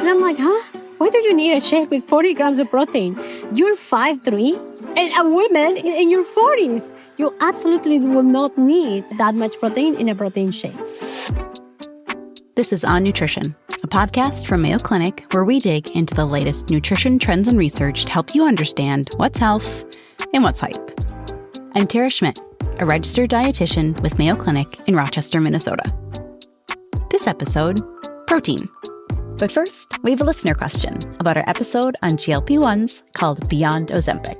And I'm like, huh? Why do you need a shake with 40 grams of protein? You're 5'3", and a woman in your 40s. You absolutely will not need that much protein in a protein shake. This is On Nutrition, a podcast from Mayo Clinic where we dig into the latest nutrition trends and research to help you understand what's health and what's hype. I'm Tara Schmidt, a registered dietitian with Mayo Clinic in Rochester, Minnesota. This episode, protein. But first, we have a listener question about our episode on GLP-1s called Beyond Ozempic.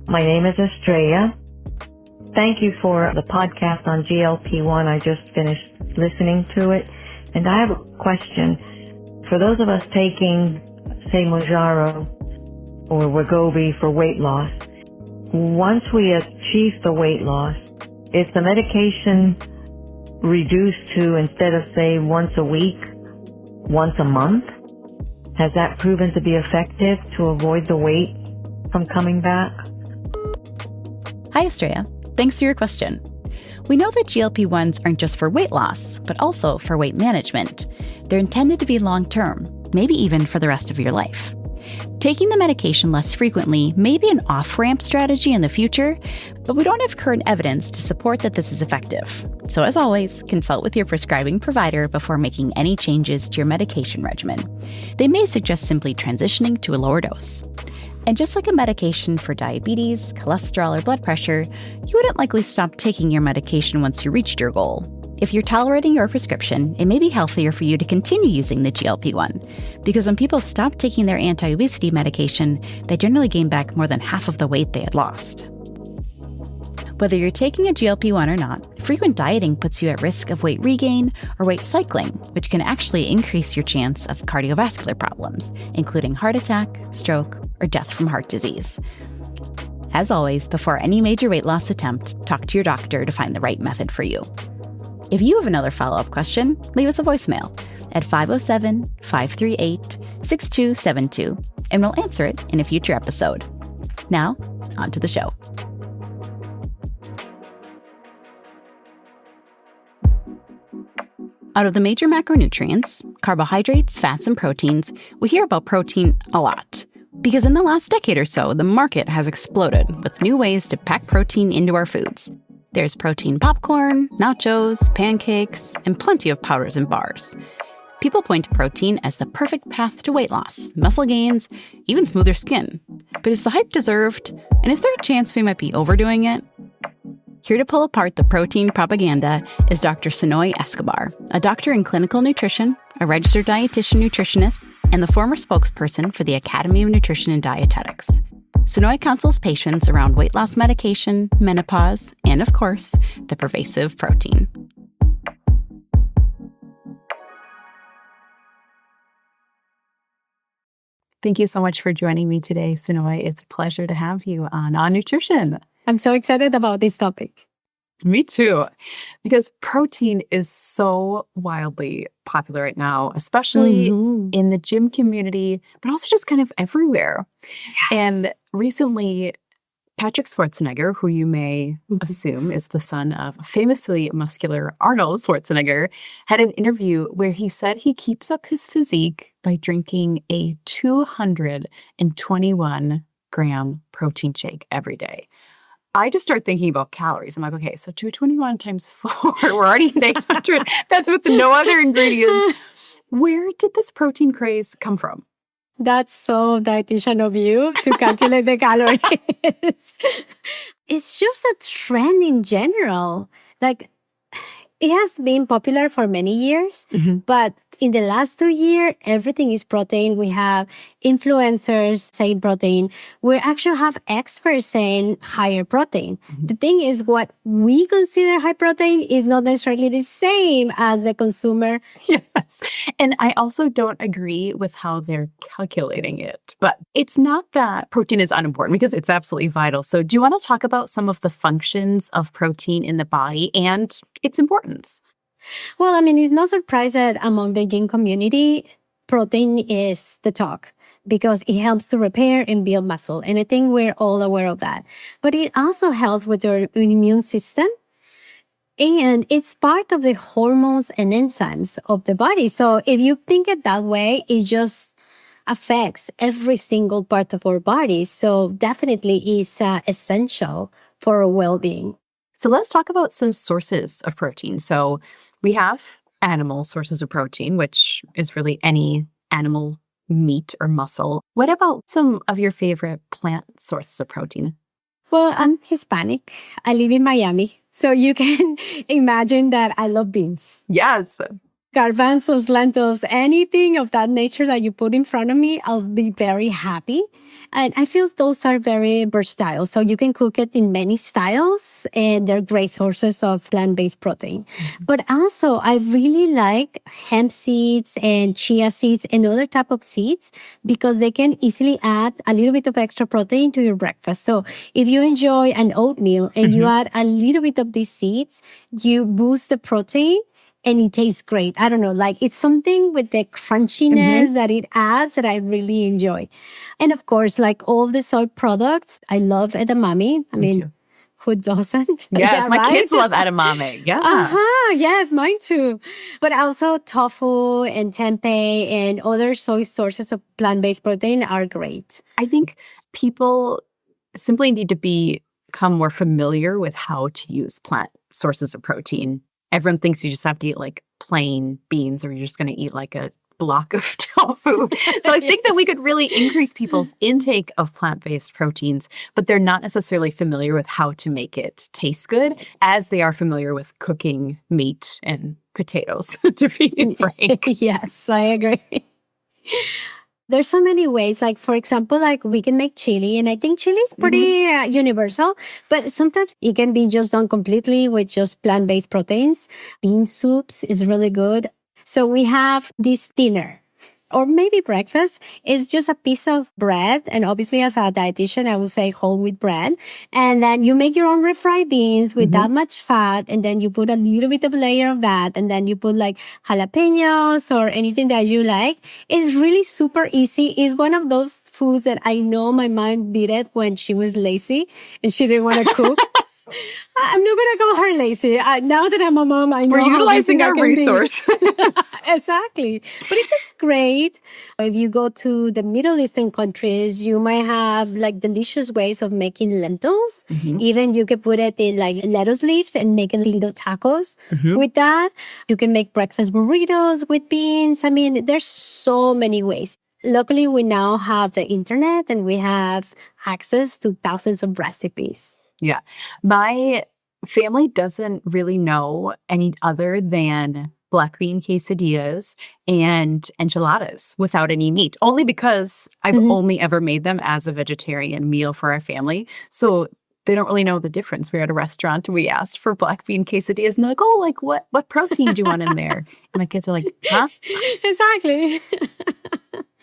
My name is Estrella. Thank you for the podcast on GLP-1. I just finished listening to it. And I have a question. For those of us taking, say, Mounjaro or Wegovy for weight loss, once we achieve the weight loss, is the medication reduced to, instead of, say, once a week, once a month? Has that proven to be effective to avoid the weight from coming back? Hi, Estrella. Thanks for your question. We know that GLP-1s aren't just for weight loss, but also for weight management. They're intended to be long-term, maybe even for the rest of your life. Taking the medication less frequently may be an off-ramp strategy in the future, but we don't have current evidence to support that this is effective. So as always, consult with your prescribing provider before making any changes to your medication regimen. They may suggest simply transitioning to a lower dose. And just like a medication for diabetes, cholesterol, or blood pressure, you wouldn't likely stop taking your medication once you reached your goal. If you're tolerating your prescription, it may be healthier for you to continue using the GLP-1, because when people stop taking their anti-obesity medication, they generally gain back more than half of the weight they had lost. Whether you're taking a GLP-1 or not, frequent dieting puts you at risk of weight regain or weight cycling, which can actually increase your chance of cardiovascular problems, including heart attack, stroke, or death from heart disease. As always, before any major weight loss attempt, talk to your doctor to find the right method for you. If you have another follow-up question, leave us a voicemail at 507-538-6272, and we'll answer it in a future episode. Now, on to the show. Out of the major macronutrients, carbohydrates, fats, and proteins, we hear about protein a lot. Because in the last decade or so, the market has exploded with new ways to pack protein into our foods. There's protein popcorn, nachos, pancakes, and plenty of powders and bars. People point to protein as the perfect path to weight loss, muscle gains, even smoother skin. But is the hype deserved? And is there a chance we might be overdoing it? Here to pull apart the protein propaganda is Dr. Su-Nui Escobar, a doctor in clinical nutrition, a registered dietitian nutritionist, and the former spokesperson for the Academy of Nutrition and Dietetics. Su-Nui counsels patients around weight loss medication, menopause, and of course, the pervasive protein. Thank you so much for joining me today, Su-Nui. It's a pleasure to have you on Nutrition. I'm so excited about this topic. Me too, because protein is so wildly popular right now, especially in the gym community, but also just kind of everywhere. Yes. And recently, Patrick Schwarzenegger, who you may assume is the son of famously muscular Arnold Schwarzenegger, had an interview where he said he keeps up his physique by drinking a 221-gram protein shake every day. I just start thinking about calories. I'm like, okay, so 221 times 4, we're already at 800. That's with no other ingredients. Where did this protein craze come from? That's so dietitian of you to calculate the calories. It's just a trend in general. Like, it has been popular for many years, but in the last 2 years, everything is protein. We have influencers saying protein. We actually have experts saying higher protein. The thing is, what we consider high protein is not necessarily the same as the consumer. Yes. And I also don't agree with how they're calculating it. But it's not that protein is unimportant, because it's absolutely vital. So do you want to talk about some of the functions of protein in the body and its importance? Well, I mean, it's no surprise that among the gym community, protein is the talk because it helps to repair and build muscle. And I think we're all aware of that. But it also helps with your immune system. And it's part of the hormones and enzymes of the body. So if you think it that way, it just affects every single part of our body. So definitely is essential for our well-being. So let's talk about some sources of protein. So we have animal sources of protein, which is really any animal meat or muscle. What about some of your favorite plant sources of protein? Well, I'm Hispanic. I live in Miami. So you can imagine that I love beans. Yes. Garbanzos, lentils, anything of that nature that you put in front of me, I'll be very happy. And I feel those are very versatile. So you can cook it in many styles and they're great sources of plant-based protein. But also I really like hemp seeds and chia seeds and other type of seeds because they can easily add a little bit of extra protein to your breakfast. So if you enjoy an oatmeal and you add a little bit of these seeds, you boost the protein and it tastes great. I don't know, like it's something with the crunchiness that it adds that I really enjoy. And of course, like all the soy products, I love edamame. I mean, too. who doesn't? Yes, Yeah, my right? kids love edamame. Yeah. Yes, mine too. But also tofu and tempeh and other soy sources of plant-based protein are great. I think people simply need to become more familiar with how to use plant sources of protein. Everyone thinks you just have to eat like plain beans or you're just going to eat like a block of tofu. So I think that we could really increase people's intake of plant-based proteins, but they're not necessarily familiar with how to make it taste good as they are familiar with cooking meat and potatoes, to be frank. Yes, I agree. There's so many ways. Like, for example, like we can make chili, and I think chili is pretty universal, but sometimes it can be just done completely with just plant-based proteins. Bean soups is really good. So we have this dinner or maybe breakfast is just a piece of bread. And obviously as a dietitian, I would say whole wheat bread. And then you make your own refried beans with that much fat. And then you put a little bit of layer of that. And then you put like jalapenos or anything that you like. It's really super easy. It's one of those foods that I know my mom did it when she was lazy and she didn't want to cook. I'm not going to call her lazy. Now that I'm a mom, I know We're utilizing our resource. Exactly. But it tastes great. If you go to the Middle Eastern countries, you might have like delicious ways of making lentils. Even you can put it in like lettuce leaves and make little tacos with that. You can make breakfast burritos with beans. I mean, there's so many ways. Luckily, we now have the internet and we have access to thousands of recipes. Yeah. My family doesn't really know any other than black bean quesadillas and enchiladas without any meat, only because I've only ever made them as a vegetarian meal for our family. So they don't really know the difference. We were at a restaurant and we asked for black bean quesadillas and they're like, oh, like what protein do you want in there? And my kids are like, huh? Exactly.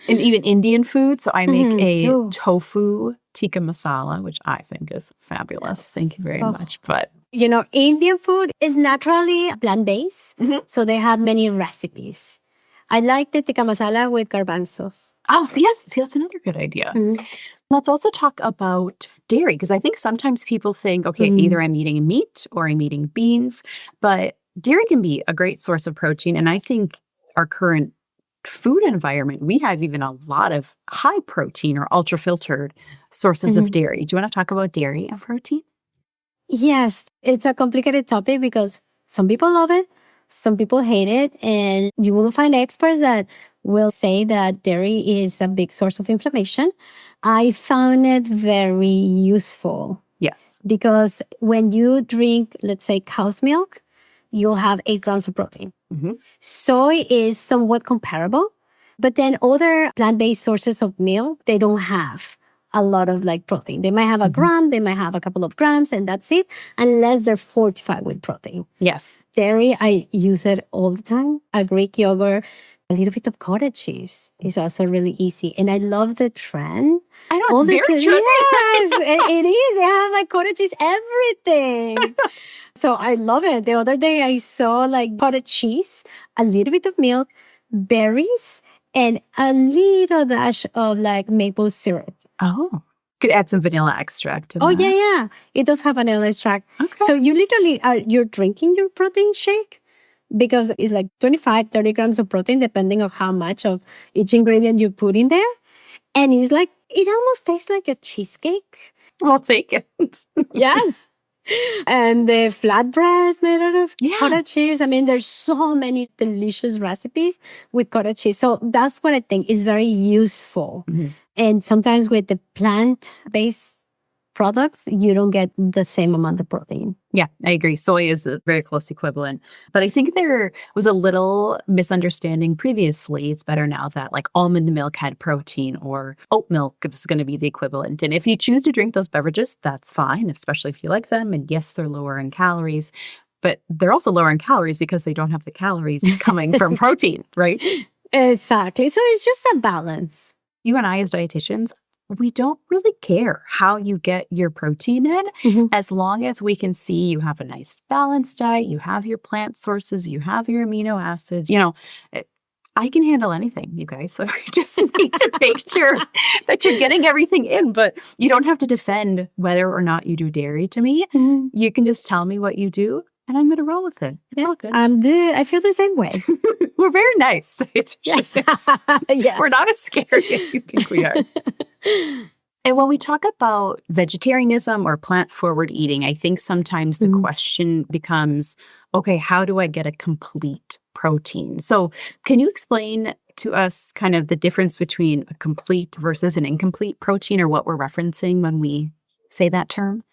And even Indian food. So I make a tofu tikka masala, which I think is fabulous. Thank you very much. But you know, Indian food is naturally plant-based, so they have many recipes. I like the tikka masala with garbanzos. oh, yes, that's another good idea. Let's also talk about dairy, because I think sometimes people think, okay, either I'm eating meat or I'm eating beans, but dairy can be a great source of protein. And I think our current food environment, we have even a lot of high protein or ultra filtered sources of dairy. Do you want to talk about dairy and protein? Yes, it's a complicated topic because some people love it, some people hate it, and you will find experts that will say that dairy is a big source of inflammation. I found it very useful. Yes. Because when you drink, let's say, cow's milk, you'll have 8 grams of protein. Soy is somewhat comparable, but then other plant-based sources of milk, they don't have a lot of like protein. They might have a gram, they might have a couple of grams, and that's it, unless they're fortified with protein. Yes. Dairy, I use it all the time. A Greek yogurt, a little bit of cottage cheese is also really easy. And I love the trend. I know, it's very trendy. Yes, it is. They have like cottage cheese, everything. So I love it. The other day I saw like cottage cheese, a little bit of milk, berries, and a little dash of like maple syrup. Oh. Could add some vanilla extract to Oh, that. yeah. It does have vanilla extract. Okay. So you literally you're drinking your protein shake because it's like 25, 30 grams of protein, depending on how much of each ingredient you put in there. And it's like, it almost tastes like a cheesecake. We'll take it. Yes. And the flatbreads made out of Yeah. cottage cheese. I mean, there's so many delicious recipes with cottage cheese. So that's what I think is very useful. Mm-hmm. And sometimes with the plant-based products, you don't get the same amount of protein. Yeah, I agree. Soy is a very close equivalent. But I think there was a little misunderstanding previously. It's better now that like almond milk had protein or oat milk is going to be the equivalent. And if you choose to drink those beverages, that's fine, especially if you like them. And yes, they're lower in calories, but they're also lower in calories because they don't have the calories coming from protein, right? Exactly. So it's just a balance. You and I as dietitians, we don't really care how you get your protein in as long as we can see you have a nice balanced diet, you have your plant sources, you have your amino acids. You know, I can handle anything, you guys. So you just need to make sure that you're getting everything in. But you don't have to defend whether or not you do dairy to me. You can just tell me what you do and I'm going to roll with it. It's all good. I feel the same way. We're very nice dietitians. Yes. We're not as scary as you think we are. And when we talk about vegetarianism or plant-forward eating, I think sometimes the question becomes, okay, how do I get a complete protein? So can you explain to us kind of the difference between a complete versus an incomplete protein or what we're referencing when we say that term?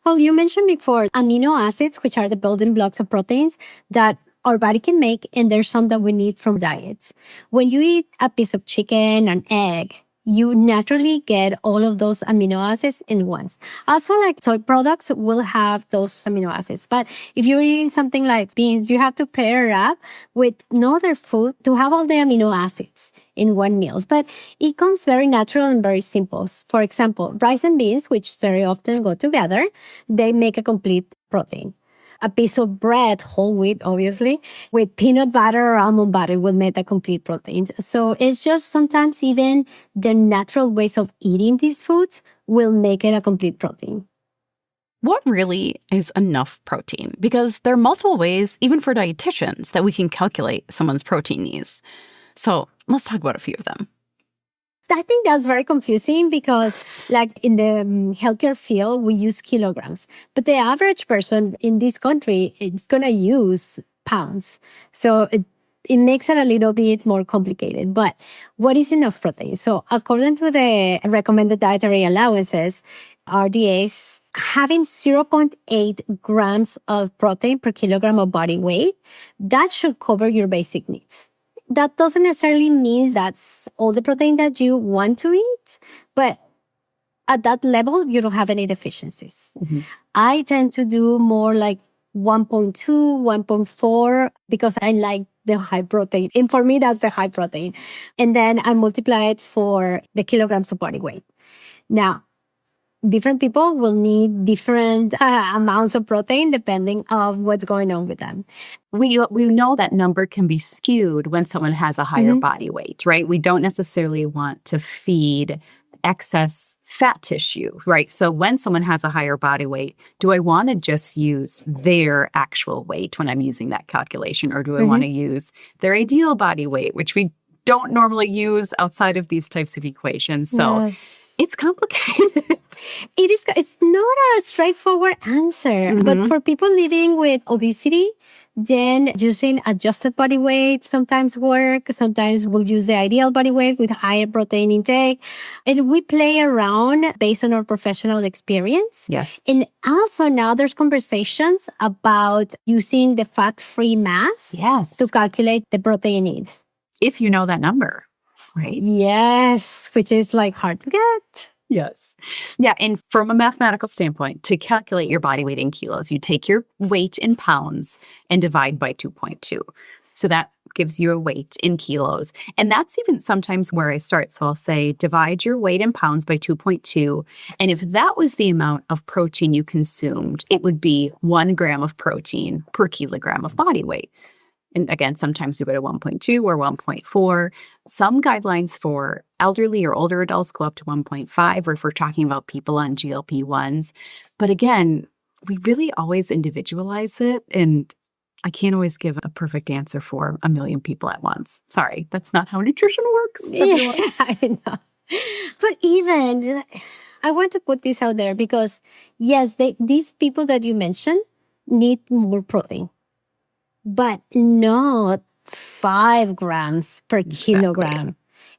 Well, you mentioned before amino acids, which are the building blocks of proteins that our body can make, and there's some that we need from diets. When you eat a piece of chicken, an egg, you naturally get all of those amino acids in once. Also, like soy products will have those amino acids. But if you're eating something like beans, you have to pair it up with no other food to have all the amino acids in one meal. But it comes very natural and very simple. For example, rice and beans, which very often go together, they make a complete protein. A piece of bread, whole wheat, obviously, with peanut butter or almond butter will make a complete protein. So it's just sometimes even the natural ways of eating these foods will make it a complete protein. What really is enough protein? Because there are multiple ways, even for dietitians, that we can calculate someone's protein needs. So let's talk about a few of them. I think that's very confusing because like in the healthcare field, we use kilograms, but the average person in this country is going to use pounds. So it makes it a little bit more complicated. But what is enough protein? So according to the recommended dietary allowances, RDAs, having 0.8 grams of protein per kilogram of body weight, that should cover your basic needs. That doesn't necessarily mean that's all the protein that you want to eat, but at that level, you don't have any deficiencies. I tend to do more like 1.2, 1.4 because I like the high protein. And for me, that's the high protein. And then I multiply it for the kilograms of body weight. Now, different people will need different amounts of protein depending on what's going on with them. We know that number can be skewed when someone has a higher body weight, right? We don't necessarily want to feed excess fat tissue, right? So when someone has a higher body weight, do I want to just use their actual weight when I'm using that calculation? Or do I want to use their ideal body weight, which we don't normally use outside of these types of equations? So it's complicated. It's not a straightforward answer, but for people living with obesity, then using adjusted body weight sometimes work. Sometimes we'll use the ideal body weight with higher protein intake. And we play around based on our professional experience. Yes. And also now there's conversations about using the fat-free mass to calculate the protein needs. If you know that number, right? Yes, which is like hard to get. Yes. Yeah. And from a mathematical standpoint, to calculate your body weight in kilos, you take your weight in pounds and divide by 2.2. So that gives you a weight in kilos. And that's even sometimes where I start. So I'll say divide your weight in pounds by 2.2. And if that was the amount of protein you consumed, it would be 1 gram of protein per kilogram of body weight. And again, sometimes you go to 1.2 or 1.4. Some guidelines for elderly or older adults go up to 1.5, or if we're talking about people on GLP-1s. But again, we really always individualize it, and I can't always give a perfect answer for a million people at once. Sorry, that's not how nutrition works. Everyone. Yeah, I know. But even, I want to put this out there because, yes, these people that you mentioned need more protein, but not 5 grams per kilogram.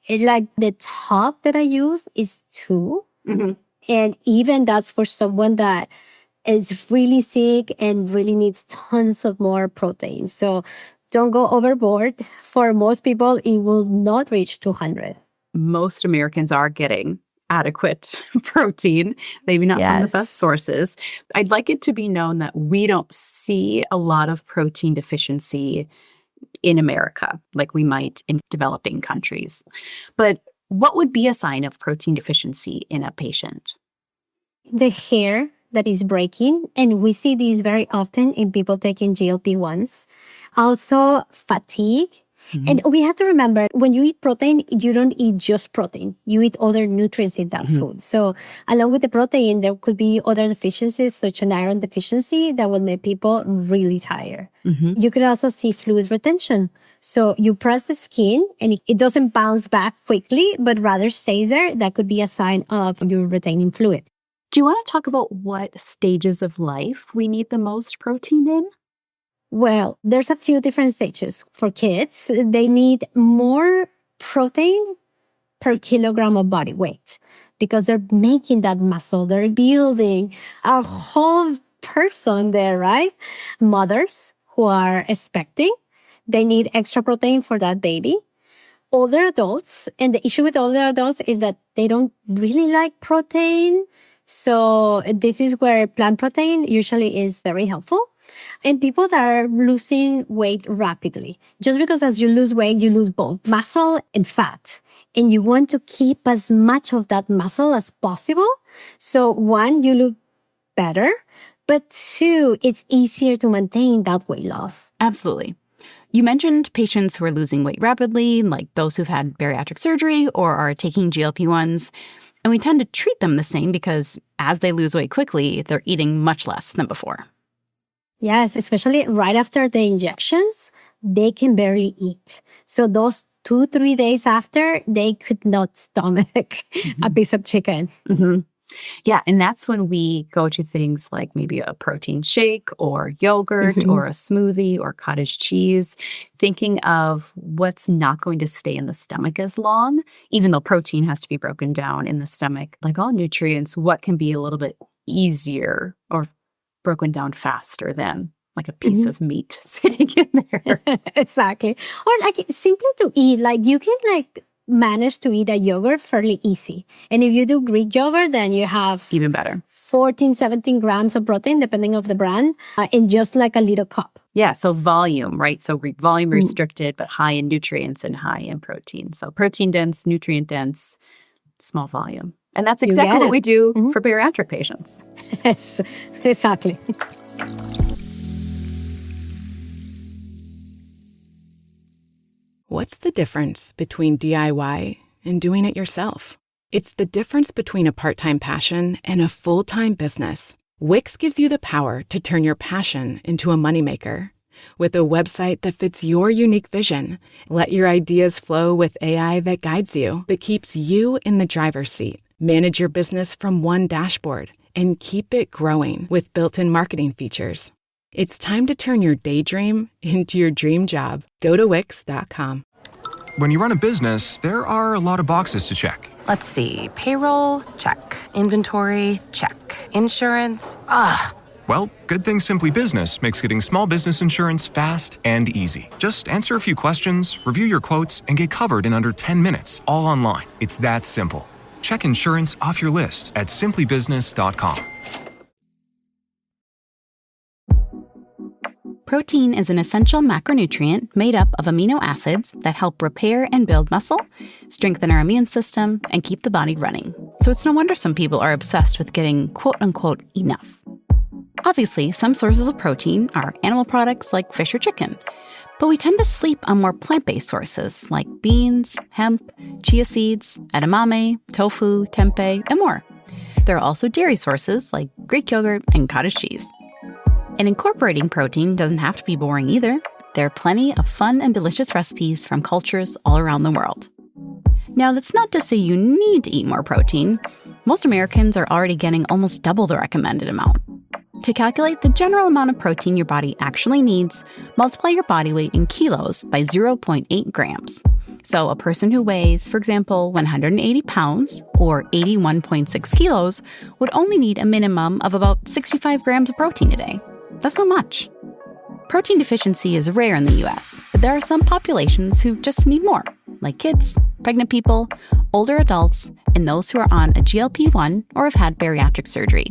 Like the top that I use is 2. And even that's for someone that is really sick and really needs tons of more protein. So don't go overboard. For most people, it will not reach 200. Most Americans are getting adequate protein, maybe not from the best sources. I'd like it to be known that we don't see a lot of protein deficiency in America like we might in developing countries. But what would be a sign of protein deficiency in a patient? The hair that is breaking, and we see these very often in people taking GLP-1s. Also, fatigue. And we have to remember, when you eat protein, you don't eat just protein. You eat other nutrients in that food. So along with the protein, there could be other deficiencies, such an iron deficiency, that will make people really tired. You could also see fluid retention. So you press the skin and it doesn't bounce back quickly, but rather stays there. That could be a sign of you retaining fluid. Do you want to talk about what stages of life we need the most protein in? Well, there's a few different stages. For kids, they need more protein per kilogram of body weight because they're making that muscle. They're building a whole person there, right? Mothers who are expecting, they need extra protein for that baby. Older adults, and the issue with older adults is that they don't really like protein. So this is where plant protein usually is very helpful. And people that are losing weight rapidly. Just because as you lose weight, you lose both muscle and fat. And you want to keep as much of that muscle as possible. So 1, you look better. But 2, it's easier to maintain that weight loss. Absolutely. You mentioned patients who are losing weight rapidly, like those who've had bariatric surgery or are taking GLP-1s. And we tend to treat them the same because as they lose weight quickly, they're eating much less than before. Yes, especially right after the injections, they can barely eat. So those 2-3 days after, they could not stomach a piece of chicken. Yeah, and that's when we go to things like maybe a protein shake or yogurt or a smoothie or cottage cheese, thinking of what's not going to stay in the stomach as long, even though protein has to be broken down in the stomach. Like all nutrients, what can be a little bit easier or broken down faster than like a piece of meat sitting in there. Exactly. Or like simply to eat, like you can like manage to eat a yogurt fairly easy. And if you do Greek yogurt, then you have Even better. 14, 17 grams of protein, depending of the brand, in just like a little cup. Yeah, so volume, right? So volume restricted, but high in nutrients and high in protein. So protein dense, nutrient dense, small volume. And that's exactly what we do for bariatric patients. Yes, exactly. What's the difference between DIY and doing it yourself? It's the difference between a part-time passion and a full-time business. Wix gives you the power to turn your passion into a moneymaker. With a website that fits your unique vision, let your ideas flow with AI that guides you, but keeps you in the driver's seat. Manage your business from one dashboard and keep it growing with built-in marketing features. It's time to turn your daydream into your dream job. Go to Wix.com. When you run a business, there are a lot of boxes to check. Let's see. Payroll? Check. Inventory? Check. Insurance? Well, good thing Simply Business makes getting small business insurance fast and easy. Just answer a few questions, review your quotes, and get covered in under 10 minutes, all online. It's that simple. Check insurance off your list at simplybusiness.com. Protein is an essential macronutrient made up of amino acids that help repair and build muscle, strengthen our immune system, and keep the body running. So it's no wonder some people are obsessed with getting quote-unquote enough. Obviously, some sources of protein are animal products like fish or chicken. But we tend to sleep on more plant-based sources like beans, hemp, chia seeds, edamame, tofu, tempeh, and more. There are also dairy sources like Greek yogurt and cottage cheese. And incorporating protein doesn't have to be boring either. There are plenty of fun and delicious recipes from cultures all around the world. Now, that's not to say you need to eat more protein. Most Americans are already getting almost double the recommended amount. To calculate the general amount of protein your body actually needs, multiply your body weight in kilos by 0.8 grams. So a person who weighs, for example, 180 pounds or 81.6 kilos would only need a minimum of about 65 grams of protein a day. That's not much. Protein deficiency is rare in the US, but there are some populations who just need more, like kids, pregnant people, older adults, and those who are on a GLP-1 or have had bariatric surgery.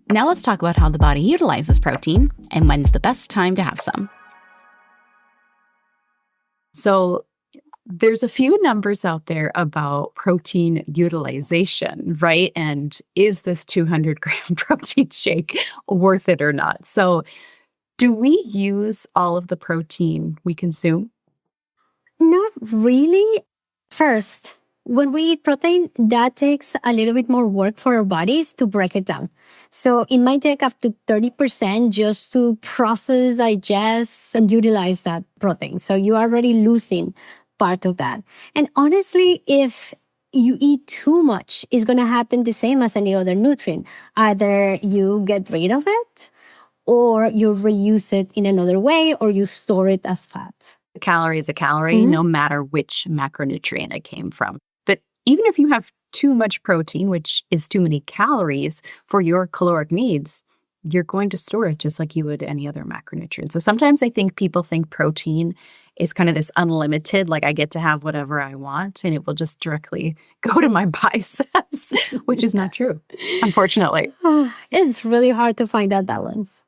Now let's talk about how the body utilizes protein and when's the best time to have some. So there's a few numbers out there about protein utilization, right? And is this 200-gram protein shake worth it or not? So do we use all of the protein we consume? Not really. First, when we eat protein, that takes a little bit more work for our bodies to break it down. So it might take up to 30% just to process, digest, and utilize that protein. So you are already losing part of that. And honestly, if you eat too much, it's going to happen the same as any other nutrient. Either you get rid of it, or you reuse it in another way, or you store it as fat. A calorie is a calorie, no matter which macronutrient it came from. But even if you have too much protein, which is too many calories for your caloric needs, you're going to store it just like you would any other macronutrient. So sometimes I think people think protein is kind of this unlimited, like I get to have whatever I want and it will just directly go to my biceps, which is not true, unfortunately. It's really hard to find that balance.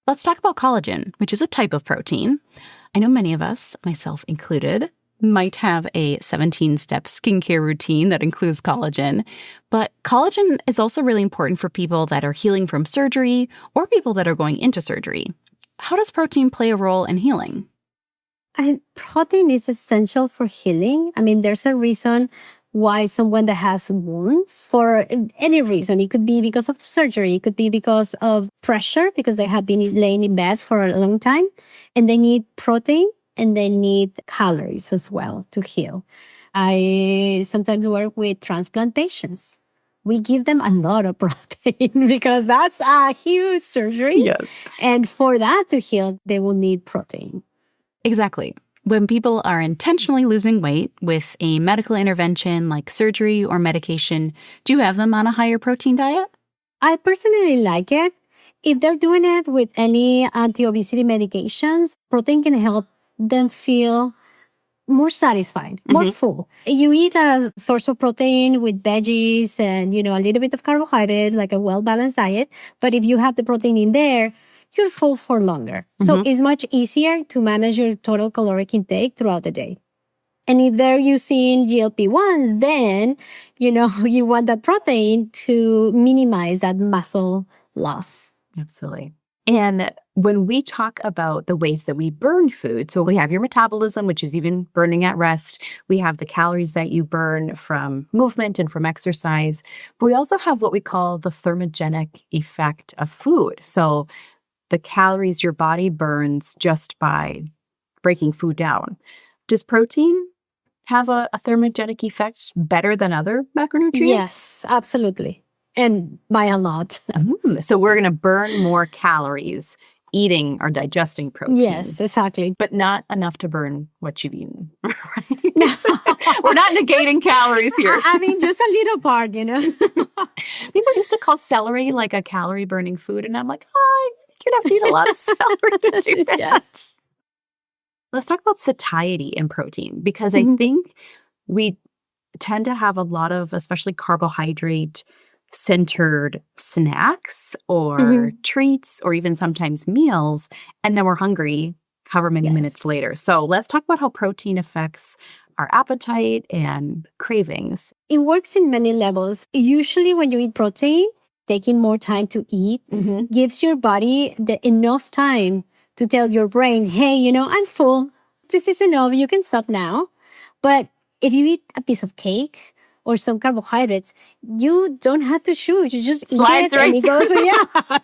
Let's talk about collagen, which is a type of protein. I know many of us, myself included, might have a 17-step skincare routine that includes collagen, but collagen is also really important for people that are healing from surgery or people that are going into surgery. How does protein play a role in healing? Protein is essential for healing. I mean, there's a reason why someone that has wounds, for any reason, it could be because of surgery, it could be because of pressure, because they have been laying in bed for a long time, and they need protein and they need calories as well to heal. I sometimes work with transplant patients. We give them a lot of protein because that's a huge surgery. Yes. And for that to heal, they will need protein. Exactly. When people are intentionally losing weight with a medical intervention like surgery or medication, do you have them on a higher protein diet? I personally like it. If they're doing it with any anti-obesity medications, protein can help them feel more satisfied, more full. You eat a source of protein with veggies and, a little bit of carbohydrate, like a well-balanced diet. But if you have the protein in there, you're full for longer. So it's much easier to manage your total caloric intake throughout the day. And if they're using GLP-1s, then, you want that protein to minimize that muscle loss. Absolutely. And when we talk about the ways that we burn food, so we have your metabolism, which is even burning at rest. We have the calories that you burn from movement and from exercise. But we also have what we call the thermogenic effect of food. So the calories your body burns just by breaking food down. Does protein have a thermogenic effect better than other macronutrients? Yes, absolutely. And by a lot. So we're going to burn more calories eating or digesting protein. Yes, exactly. But not enough to burn what you've eaten. Right? We're not negating calories here. I mean, just a little part, People used to call celery like a calorie burning food. And I'm like, I think you'd have to eat a lot of celery to do that. Yes. Let's talk about satiety in protein, because I think we tend to have a lot of, especially carbohydrate-centered snacks or treats or even sometimes meals, and then we're hungry however many minutes later. So let's talk about how protein affects our appetite and cravings. It works in many levels. Usually when you eat protein, taking more time to eat gives your body enough time to tell your brain, hey, I'm full. This is enough. You can stop now. But if you eat a piece of cake or some carbohydrates, you don't have to chew. You just Slides eat it right and it goes, yeah.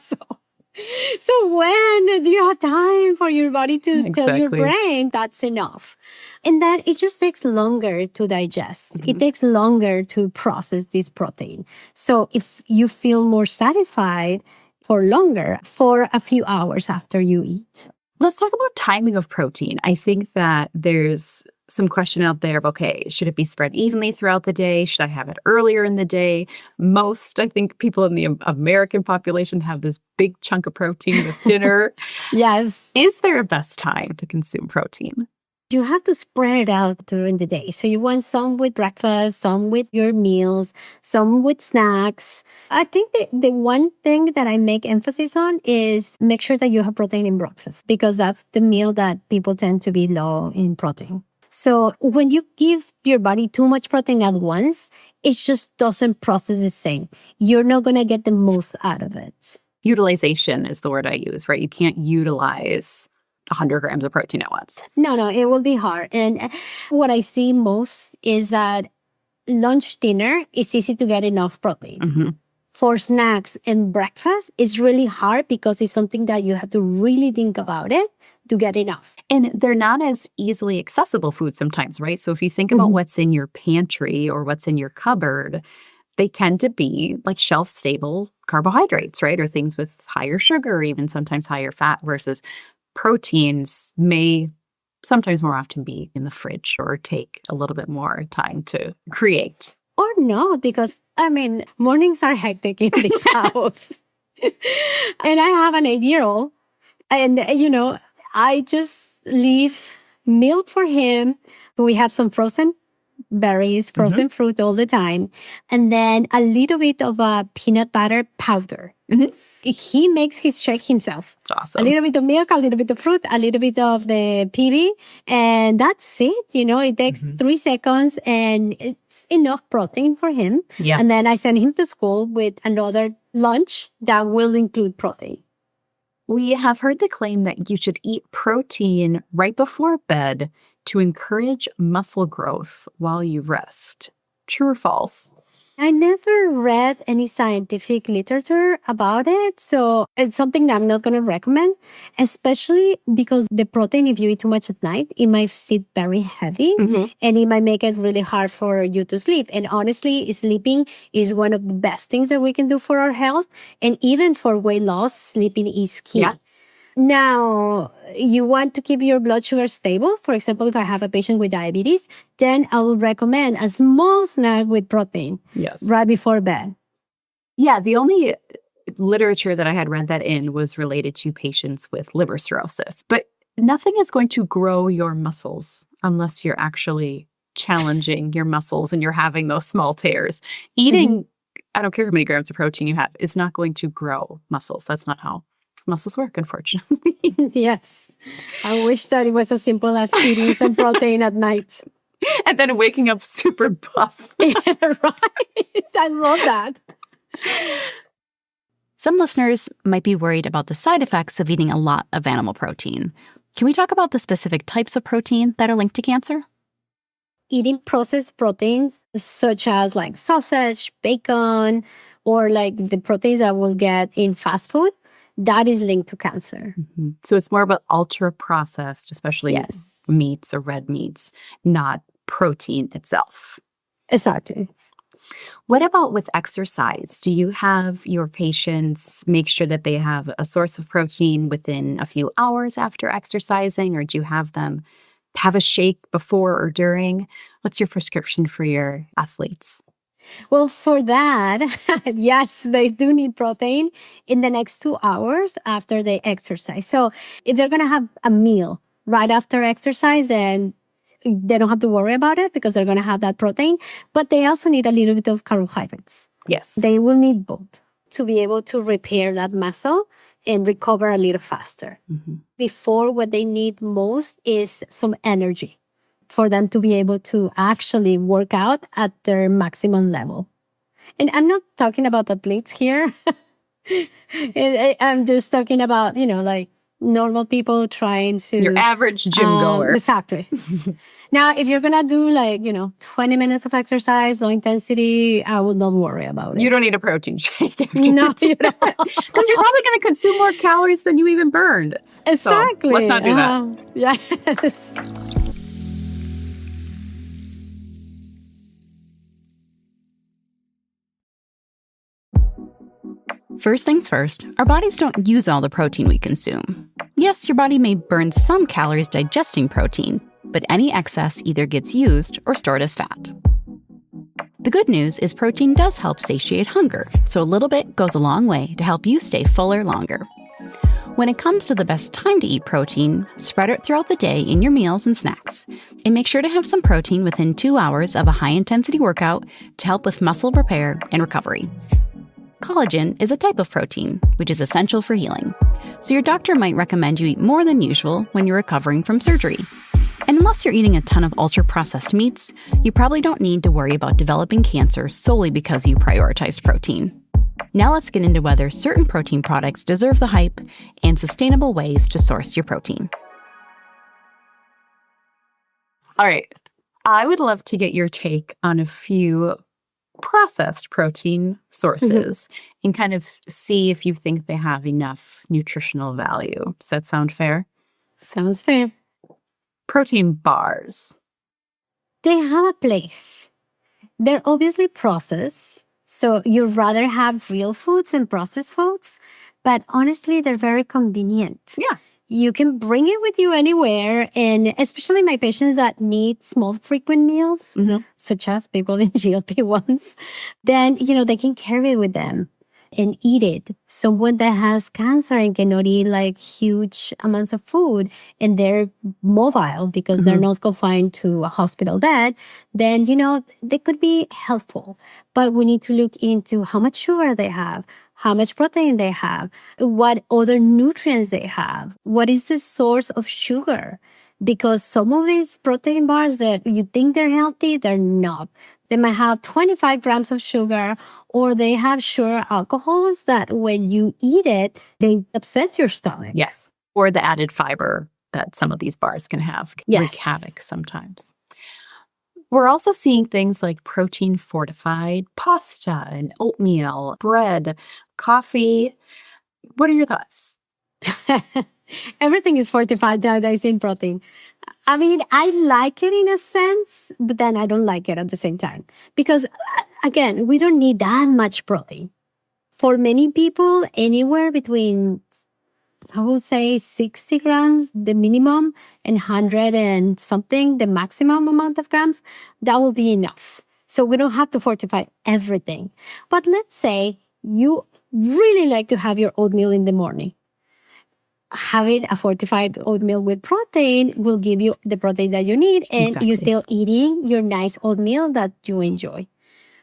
So when do you have time for your body to tell your Exactly. brain that's enough? And then it just takes longer to digest. It takes longer to process this protein. So if you feel more satisfied for longer, for a few hours after you eat. Let's talk about timing of protein. I think that there's some question out there of, okay, should it be spread evenly throughout the day? Should I have it earlier in the day? Most, I think, people in the American population have this big chunk of protein with dinner. Yes. Is there a best time to consume protein? You have to spread it out during the day. So you want some with breakfast, some with your meals, some with snacks. I think the one thing that I make emphasis on is make sure that you have protein in breakfast, because that's the meal that people tend to be low in protein. So when you give your body too much protein at once, it just doesn't process the same. You're not going to get the most out of it. Utilization is the word I use, right? You can't utilize 100 grams of protein at once. No, it will be hard. And what I see most is that lunch, dinner is easy to get enough protein. For snacks and breakfast, it's really hard because it's something that you have to really think about it to get enough. And they're not as easily accessible food sometimes, right? So if you think about what's in your pantry or what's in your cupboard, they tend to be like shelf-stable carbohydrates, right? Or things with higher sugar, or even sometimes higher fat, versus proteins may sometimes more often be in the fridge or take a little bit more time to create. Or no, because, mornings are hectic in this house. And I have an 8-year-old. And, I just leave milk for him. We have some frozen berries, frozen fruit all the time. And then a little bit of a peanut butter powder. He makes his shake himself. It's awesome. A little bit of milk, a little bit of fruit, a little bit of the PB, and that's it. It takes 3 seconds and it's enough protein for him. Yeah. And then I send him to school with another lunch that will include protein. We have heard the claim that you should eat protein right before bed to encourage muscle growth while you rest. True or false? I never read any scientific literature about it, so it's something that I'm not going to recommend, especially because the protein, if you eat too much at night, it might sit very heavy and it might make it really hard for you to sleep. And honestly, sleeping is one of the best things that we can do for our health. And even for weight loss, sleeping is key. Yeah. Now, you want to keep your blood sugar stable. For example, if I have a patient with diabetes, then I will recommend a small snack with protein right before bed. Yeah, the only literature that I had read that in was related to patients with liver cirrhosis. But nothing is going to grow your muscles unless you're actually challenging your muscles and you're having those small tears. Eating, I don't care how many grams of protein you have, is not going to grow muscles. That's not how muscles work, unfortunately. Yes. I wish that it was as simple as eating some protein at night. And then waking up super buff. Right. I love that. Some listeners might be worried about the side effects of eating a lot of animal protein. Can we talk about the specific types of protein that are linked to cancer? Eating processed proteins, such as like sausage, bacon, or like the proteins that we'll get in fast food, that is linked to cancer. So it's more about ultra-processed, especially meats or red meats, not protein itself. Exactly. What about with exercise? Do you have your patients make sure that they have a source of protein within a few hours after exercising, or do you have them have a shake before or during? What's your prescription for your athletes? Well, for that, yes, they do need protein in the next 2 hours after they exercise. So if they're going to have a meal right after exercise, then they don't have to worry about it because they're going to have that protein. But they also need a little bit of carbohydrates. Yes. They will need both to be able to repair that muscle and recover a little faster. Before, what they need most is some energy for them to be able to actually work out at their maximum level. And I'm not talking about athletes here. I'm just talking about, like normal people trying to... Your average gym goer. Exactly. Now, if you're going to do 20 minutes of exercise, low intensity, I would not worry about it. You don't need a protein shake after No, you don't. Because you're probably going to consume more calories than you even burned. Exactly. So let's not do that. Yes. First things first, our bodies don't use all the protein we consume. Yes, your body may burn some calories digesting protein, but any excess either gets used or stored as fat. The good news is protein does help satiate hunger, so a little bit goes a long way to help you stay fuller longer. When it comes to the best time to eat protein, spread it throughout the day in your meals and snacks. And make sure to have some protein within 2 hours of a high-intensity workout to help with muscle repair and recovery. Collagen is a type of protein, which is essential for healing. So your doctor might recommend you eat more than usual when you're recovering from surgery. And unless you're eating a ton of ultra-processed meats, you probably don't need to worry about developing cancer solely because you prioritize protein. Now let's get into whether certain protein products deserve the hype and sustainable ways to source your protein. All right. I would love to get your take on a few processed protein sources and kind of see if you think they have enough nutritional value. Does that sound fair? Sounds fair. Protein bars. They have a place. They're obviously processed, so you'd rather have real foods than processed foods, but honestly, they're very convenient. Yeah. You can bring it with you anywhere, and especially my patients that need small, frequent meals, such as people in GLP-1s, then, they can carry it with them and eat it. Someone that has cancer and cannot eat huge amounts of food and they're mobile because they're not confined to a hospital bed, then, they could be helpful. But we need to look into how much sugar they have, how much protein they have, what other nutrients they have, what is the source of sugar. Because some of these protein bars that you think they're healthy, they're not. They might have 25 grams of sugar, or they have sugar alcohols that when you eat it, they upset your stomach. Yes. Or the added fiber that some of these bars can have can wreak havoc sometimes. We're also seeing things like protein fortified pasta and oatmeal, bread, coffee. What are your thoughts? Everything is fortified nowadays in protein. I mean, I like it in a sense, but then I don't like it at the same time. Because, again, we don't need that much protein. For many people, anywhere between, I would say, 60 grams, the minimum, and 100 and something, the maximum amount of grams, that will be enough. So we don't have to fortify everything. But let's say you really like to have your oatmeal in the morning. Having a fortified oatmeal with protein will give you the protein that you need, and you're still eating your nice oatmeal that you enjoy.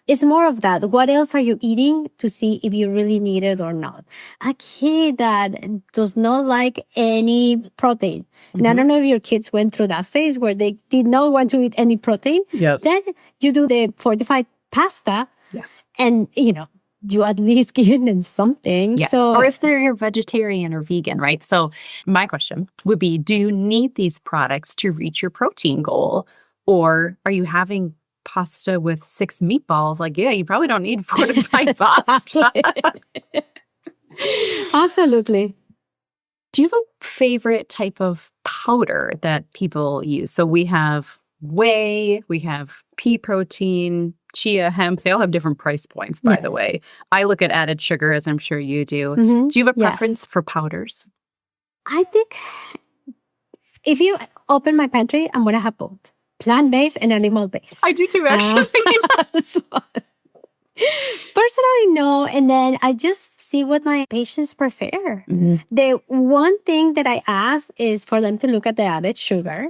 It's more of that. What else are you eating to see if you really need it or not? A kid that does not like any protein, and I don't know if your kids went through that phase where they did not want to eat any protein. Yes. Then you do the fortified pasta. Yes. And, you at least give them something. Yes. So, or if they're vegetarian or vegan, right? So my question would be, do you need these products to reach your protein goal? Or are you having pasta with 6 meatballs? You probably don't need fortified pasta. Absolutely. Do you have a favorite type of powder that people use? So we have whey, we have pea protein, chia, hemp. They all have different price points, by the way. I look at added sugar, as I'm sure you do. Do you have a preference for powders? I think if you open my pantry, I'm going to have both plant-based and animal-based. I do too, actually. Personally, no. And then I just see what my patients prefer. The one thing that I ask is for them to look at the added sugar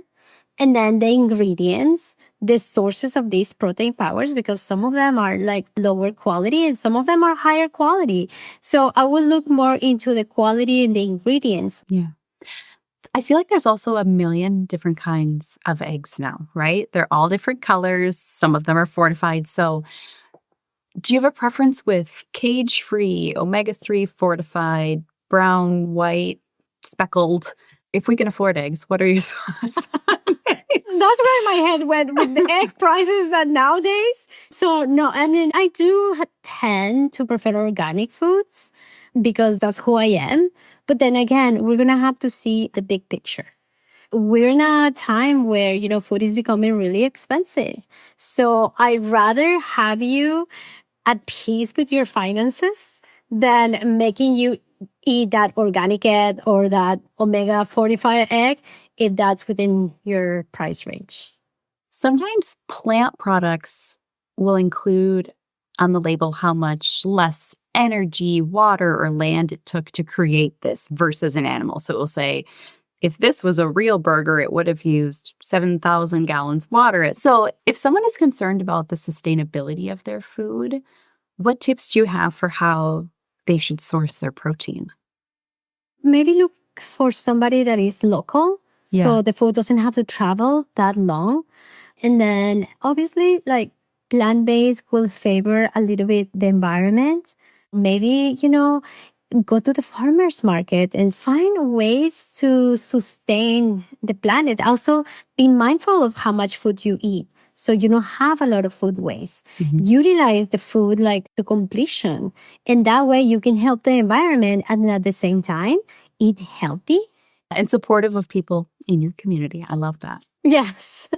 and then the ingredients, the sources of these protein powders, because some of them are lower quality and some of them are higher quality. So I will look more into the quality and the ingredients. Yeah. I feel like there's also a million different kinds of eggs now, right? They're all different colors. Some of them are fortified. So do you have a preference with cage-free, omega-3 fortified, brown, white? speckled. If we can afford eggs, what are your thoughts on eggs? That's where my head went with the egg prices that nowadays. So no, I mean, I do tend to prefer organic foods because that's who I am. But then again, we're going to have to see the big picture. We're in a time where, food is becoming really expensive. So I'd rather have you at peace with your finances than making you eat that organic egg or that omega 45 egg if that's within your price range. Sometimes plant products will include on the label how much less energy, water, or land it took to create this versus an animal. So it will say, if this was a real burger, it would have used 7,000 gallons of water. So if someone is concerned about the sustainability of their food, what tips do you have for how they should source their protein? Maybe look for somebody that is local. Yeah. So the food doesn't have to travel that long. And then obviously, like plant-based will favor a little bit the environment. Maybe, go to the farmer's market and find ways to sustain the planet. Also, be mindful of how much food you eat so you don't have a lot of food waste. Mm-hmm. Utilize the food like to completion. And that way you can help the environment and at the same time, eat healthy. And supportive of people in your community. I love that. Yes.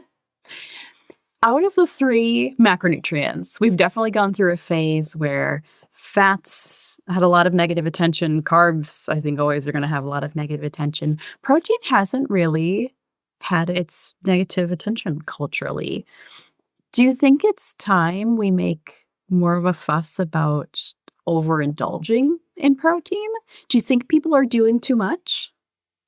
Out of the 3 macronutrients, we've definitely gone through a phase where fats had a lot of negative attention. Carbs, I think, always are going to have a lot of negative attention. Protein hasn't really had its negative attention culturally. Do you think it's time we make more of a fuss about overindulging in protein? Do you think people are doing too much?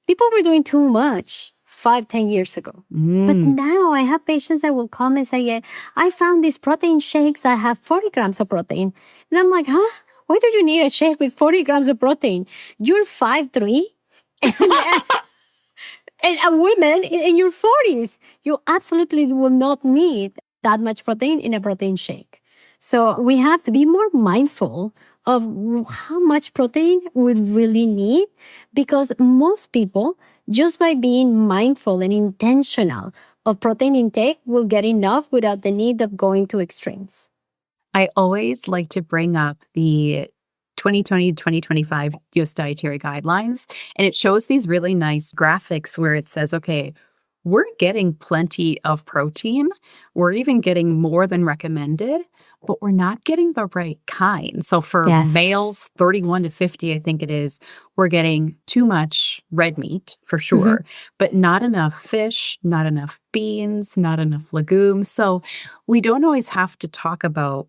People were doing too much 5-10 years ago. But now I have patients that will come and say, I found these protein shakes that have 40 grams of protein. And I'm like, huh? Why do you need a shake with 40 grams of protein? You're 5'3", and a woman in your 40s. You absolutely will not need that much protein in a protein shake. So we have to be more mindful of how much protein we really need, because most people, just by being mindful and intentional of protein intake, will get enough without the need of going to extremes. I always like to bring up the 2020-2025 US dietary guidelines, and it shows these really nice graphics where it says, okay, we're getting plenty of protein. We're even getting more than recommended, but we're not getting the right kind. So for males 31 to 50, I think it is, we're getting too much red meat for sure, but not enough fish, not enough beans, not enough legumes. So we don't always have to talk about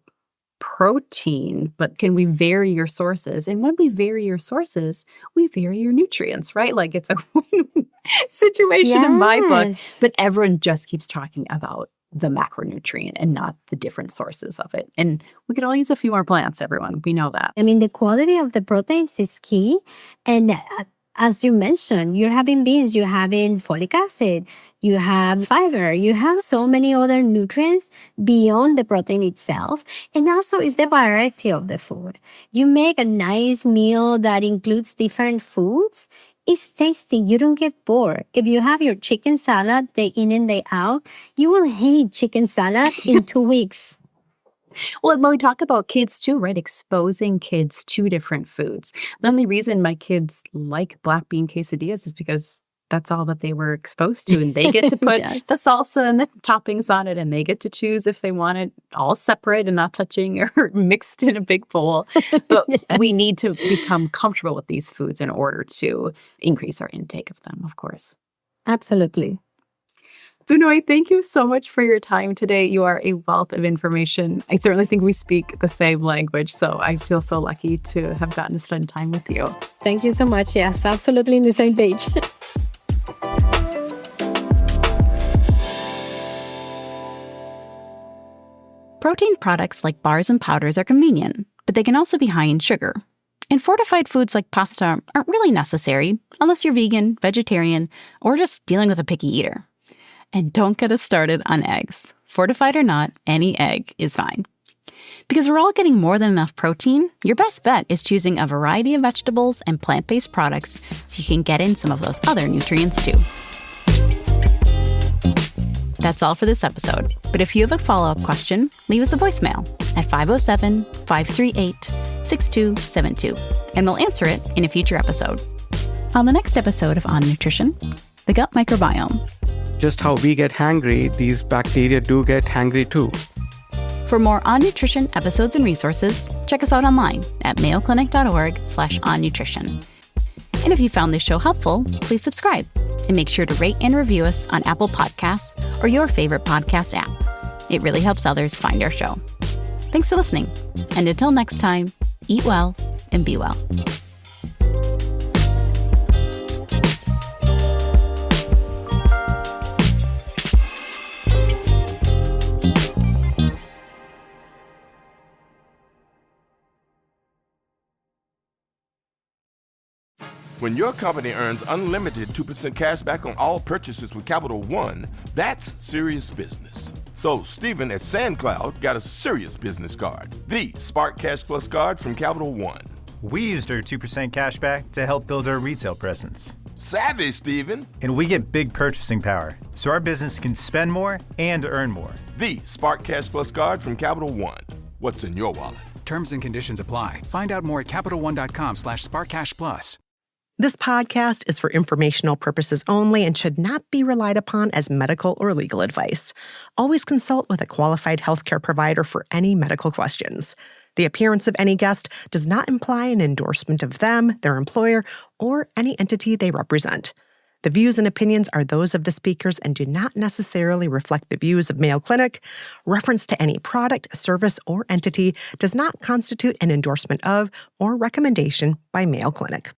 protein, but can we vary your sources? And when we vary your sources, we vary your nutrients, right? Like it's a win-win situation in my book, but everyone just keeps talking about the macronutrient and not the different sources of it. And we could all use a few more plants, everyone. We know that. I mean, the quality of the proteins is key. And as you mentioned, you're having beans, you're having folic acid, you have fiber, you have so many other nutrients beyond the protein itself. And also it's the variety of the food. You make a nice meal that includes different foods. It's tasty. You don't get bored. If you have your chicken salad day in and day out, you will hate chicken salad in 2 weeks. Well, when we talk about kids too, right? Exposing kids to different foods. The only reason my kids like black bean quesadillas is because that's all that they were exposed to. And they get to put the salsa and the toppings on it, and they get to choose if they want it all separate and not touching or mixed in a big bowl. But we need to become comfortable with these foods in order to increase our intake of them, of course. Absolutely. Su-Nui, thank you so much for your time today. You are a wealth of information. I certainly think we speak the same language, so I feel so lucky to have gotten to spend time with you. Thank you so much. Yes, absolutely in the same page. Protein products like bars and powders are convenient, but they can also be high in sugar. And fortified foods like pasta aren't really necessary unless you're vegan, vegetarian, or just dealing with a picky eater. And don't get us started on eggs. Fortified or not, any egg is fine. Because we're all getting more than enough protein, your best bet is choosing a variety of vegetables and plant-based products so you can get in some of those other nutrients too. That's all for this episode. But if you have a follow-up question, leave us a voicemail at 507-538-6272, and we'll answer it in a future episode. On the next episode of On Nutrition, the gut microbiome. Just how we get hangry, these bacteria do get hangry too. For more On Nutrition episodes and resources, check us out online at mayoclinic.org/onnutrition. And if you found this show helpful, please subscribe and make sure to rate and review us on Apple Podcasts or your favorite podcast app. It really helps others find our show. Thanks for listening. And until next time, eat well and be well. When your company earns unlimited 2% cash back on all purchases with Capital One, that's serious business. So Stephen at SandCloud got a serious business card, the Spark Cash Plus card from Capital One. We used our 2% cash back to help build our retail presence. Savvy, Stephen. And we get big purchasing power, so our business can spend more and earn more. The Spark Cash Plus card from Capital One. What's in your wallet? Terms and conditions apply. Find out more at CapitalOne.com/SparkCashPlus. This podcast is for informational purposes only and should not be relied upon as medical or legal advice. Always consult with a qualified healthcare provider for any medical questions. The appearance of any guest does not imply an endorsement of them, their employer, or any entity they represent. The views and opinions are those of the speakers and do not necessarily reflect the views of Mayo Clinic. Reference to any product, service, or entity does not constitute an endorsement of or recommendation by Mayo Clinic.